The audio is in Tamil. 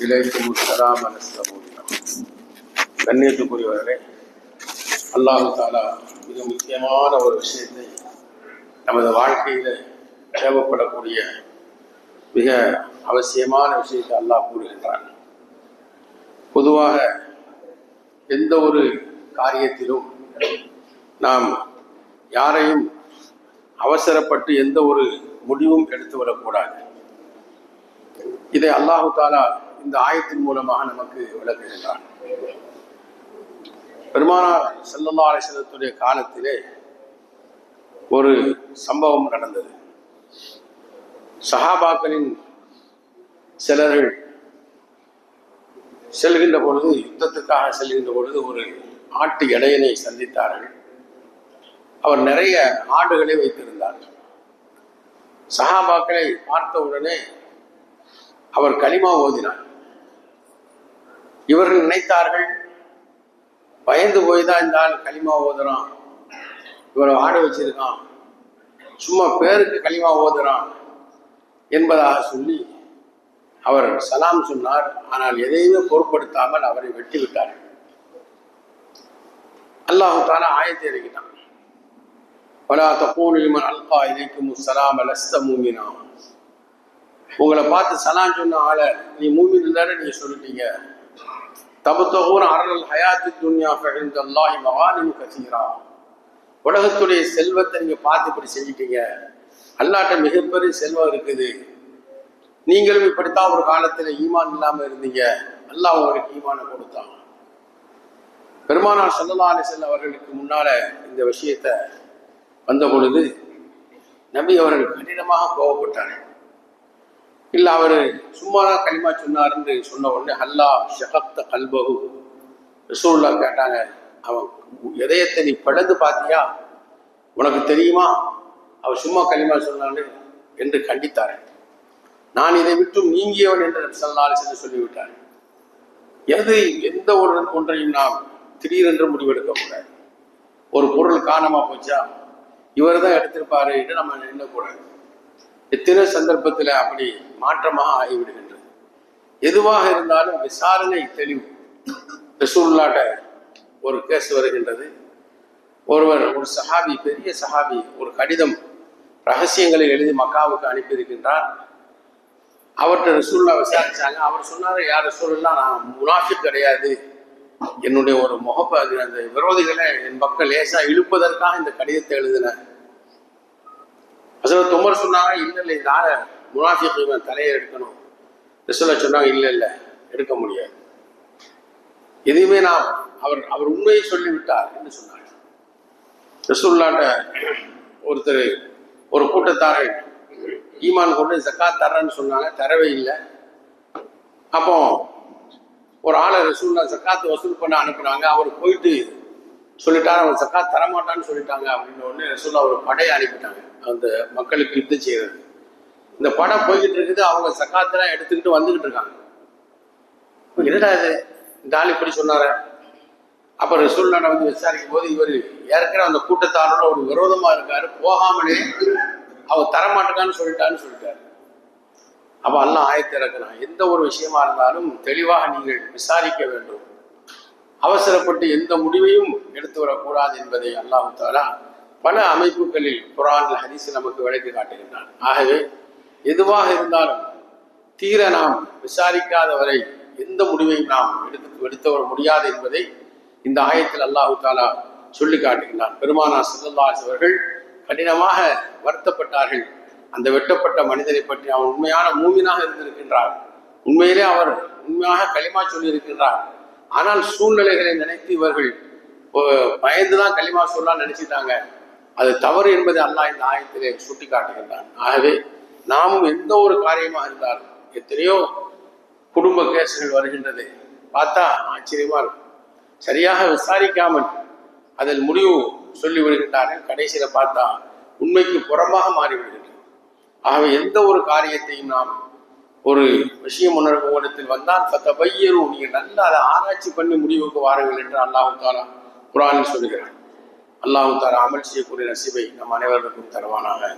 இலைக்கும் சலாம் அலஸ்லாம். கண்ணியத்துக்குரியவர்களே, அல்லாஹு தாலா மிக முக்கியமான ஒரு விஷயத்தை நமது வாழ்க்கையில் தேவைப்படக்கூடிய மிக அவசியமான விஷயத்தை அல்லாஹ் கூறுகின்றான். பொதுவாக எந்த ஒரு காரியத்திலும் நாம் யாரையும் அவசரப்பட்டு எந்த ஒரு முடிவும் எடுத்துவிடக்கூடாது. இதை அல்லாஹு தாலா இந்த ஆயத்தின் மூலமாக நமக்கு விளக்குகின்றான். பெருமானார் ஸல்லல்லாஹு அலைஹி வஸல்லத்துடைய காலத்திலே ஒரு சம்பவம் நடந்தது. சஹாபாக்களின் சிலர்கள் செல்கின்ற பொழுது, யுத்தத்துக்காக செல்கின்ற பொழுது ஒரு ஆட்டு இடையனை சந்தித்தார்கள். அவர் நிறைய ஆடுகளை வைத்திருந்தார். சஹாபாக்களை பார்த்தவுடனே அவர் கலிமா ஓதினார். இவர்கள் நினைத்தார்கள், பயந்து போய் தான் இந்த ஆள் கலிமா ஓதுறான், இவரை ஆடு வச்சிருக்கான், சும்மா பேருக்கு கலிமா ஓதுறான் என்பதாக சொல்லி அவர் சலாம் சொன்னார். ஆனால் எதையுமே பொருட்படுத்தாமல் அவரை வெட்டி விட்டார். அல்லாஹு தஆலா ஆயத்தை இறக்கினான். வலா தகூலு லிமன் அல்கா இலைக்கும் ஸலாம் லஸ்த மூமினா. உங்களை பார்த்து சலாம் சொன்ன ஆளை நீ மூமின் இல்லைன்னு நீங்க சொல்லிட்டீங்க. தபத்தகூன அரல் ஹயாத்தி துன்யா ஃபஇன்தல்லாஹி மகானிமு கஸீரா. உலகத்துடைய செல்வத்தை நீங்க பார்த்து இப்படி செஞ்சிட்டீங்க. அல்லாஹ்ட்ட மிகப்பெரிய செல்வம் இருக்குது. நீங்களும் இப்படித்தான் ஒரு காலத்துல ஈமான் இல்லாம இருந்தீங்க, அல்லாஹ் உங்களுக்கு ஈமானை கொடுத்தான். பெருமானார் ஸல்லல்லாஹு அலைஹி வஸல்லம் அவர்களுக்கு முன்னால இந்த விஷயத்தை வந்த பொழுது நபி அவர்கள் கடினமாக கோபப்பட்டார்கள். இல்ல அவரு சும்மாதான் கலிமா சொன்னார் என்று சொன்ன உடனே அல்லா ஷகப்த கல்பஹு, ரசூலுல்லாஹ் கேட்டாங்க, அவன் இதயத்தை நீ பிளந்து பார்த்தியா, உனக்கு தெரியுமா அவர் சும்மா கலிமா சொன்னான்னு என்று கண்டித்தார். நான் இதை விட்டு நீங்கியவன் என்று ஸல்லல்லாஹு அலைஹி வஸல்லம் சொல்லிவிட்டார். எந்த ஒன்றையும் நாம் திடீரென்று முடிவெடுக்க கூடாது. ஒரு பொருள் காணாம போச்சா, இவர் தான் எடுத்திருப்பாரு என்று நம்ம எண்ணக்கூடாது. எத்தனை சந்தர்ப்பத்தில் அப்படி மாற்றமாக ஆகிவிடுகின்றது. எதுவாக இருந்தாலும் விசாரணை தெளிவு. ரசூலுல்லாஹ்ட்ட ஒரு கேஸ் வருகின்றது. ஒரு சஹாபி, பெரிய சஹாபி, ஒரு கடிதம் ரகசியங்களை எழுதி மக்காவுக்கு அனுப்பியிருக்கின்றார். அவர்கிட்ட ரசூலுல்லாஹ் விசாரிச்சாங்க. அவர் சொன்னார், யார் ரசூலுல்லாஹ், நான் முனாஃபிக் கிடையாது, என்னுடைய ஒரு அந்த விரோதிகளை என் பக்கம் லேசா இழுப்பதற்காக இந்த கடிதத்தை எழுதினேன். ஹஸரத் உமர் சொன்னாங்க, இல்லை நாள முனாஃபிக் தலையை எடுக்கணும். ரசூலுல்லாஹ் சொன்னாங்க, இல்லை எடுக்க முடியாது. எதுவுமே நாம் அவர் உண்மையை சொல்லிவிட்டார் என்று சொன்னாங்க. ரசூலுல்லாஹ்ட்ட ஒரு கூட்டத்தார்கள் ஈமான் கொண்டு ஜக்காத் தர்றேன்னு சொன்னாங்க, தரவே இல்லை. அப்போ ஒரு ஆளை ரசூலுல்லாஹ் ஜக்காத்து வசூல் பண்ண அனுப்புனாங்க. அவர் போயிட்டு சொல்லிட்டாரு, அவன் ஜக்காத் தரமாட்டான்னு சொல்லிட்டாங்க. அப்படின்னு உடனே ரசூலுல்லாஹ் ஒரு படையை அனுப்பிட்டாங்க, அந்த மக்களுக்கு யுத்தம் செய்யறது. இந்த படம் போய்கிட்டு இருக்குது, அவங்க ஜக்காத்தெல்லாம் எடுத்துக்கிட்டு வந்துகிட்டு இருக்காங்க. என்னடா இது, இந்த ஆள் இப்படி சொன்னார. அப்ப ரசூலுல்லாஹ் வந்து விசாரிக்கும் போது, இவர் ஏற்கனவே அந்த கூட்டத்தாரோட ஒரு விரோதமா இருக்காரு, போகாமலே அவன் தரமாட்டான்னு சொல்லிட்டாரு. அப்ப அல்லாஹ் ஆயத்தை இறக்குறான், எந்த ஒரு விஷயமா இருந்தாலும் தெளிவாக நீங்கள் விசாரிக்க வேண்டும், அவசரப்பட்டு எந்த முடிவையும் எடுத்து வரக்கூடாது என்பதை அல்லாஹ் தஆலா பல அமைப்புகளில் குர்ஆனில் ஹதீஸில் நமக்கு விளக்கி காட்டுகின்றான். ஆகவே எதுவாக இருந்தாலும் தீர நாம் விசாரிக்காத வரை எந்த முடிவையும் நாம் எடுத்து வர முடியாது என்பதை இந்த ஆயத்தில் அல்லாஹ் தஆலா சொல்லி காட்டுகின்றான். பெருமானார் ஸல்லல்லாஹு அலைஹி வஸல்லம் அவர்கள் கடினமாக வருத்தப்பட்டார்கள். அந்த வெட்டப்பட்ட மனிதரை பற்றி அவன் உண்மையான மூமினாக இருந்திருக்கின்றார், உண்மையிலே அவர் உண்மையாக கலிமா சொல்லி இருக்கின்றார். ஆனால் சூழ்நிலைகளை நினைத்து இவர்கள் பயந்துதான் கலிமா சொல்லலாம் நினைச்சிட்டாங்க. அது தவறு என்பதை அல்லாஹ் இந்த ஆயத்திலே சுட்டி காட்டுகின்றான். ஆகவே நாமும் எந்த ஒரு காரியமாக இருந்தாலும், எத்தனையோ குடும்ப கேசுகள் வருகின்றது, பார்த்தா ஆச்சரியமா இருக்கும். சரியாக விசாரிக்காமல் அதில் முடிவு சொல்லி விடுகின்றார்கள். கடைசியில பார்த்தா உண்மைக்கு புறம்பாக மாறிவிடுகின்றது. ஆகவே எந்த ஒரு காரியத்தையும் நாம் ஒரு விஷயம் உங்களிடத்தில் வந்தால் ஃபதபையரு, நீங்கள் நல்லா அதை ஆராய்ச்சி பண்ணி முடிவுக்கு வாருங்கள் என்று அல்லாஹ் தஆலா குர்ஆனில் சொல்கிறார். அல்லாஹ் தஆலா அமல் செய்யக்கூடிய நசீபை நம் அனைவருக்கும் தருவானாக.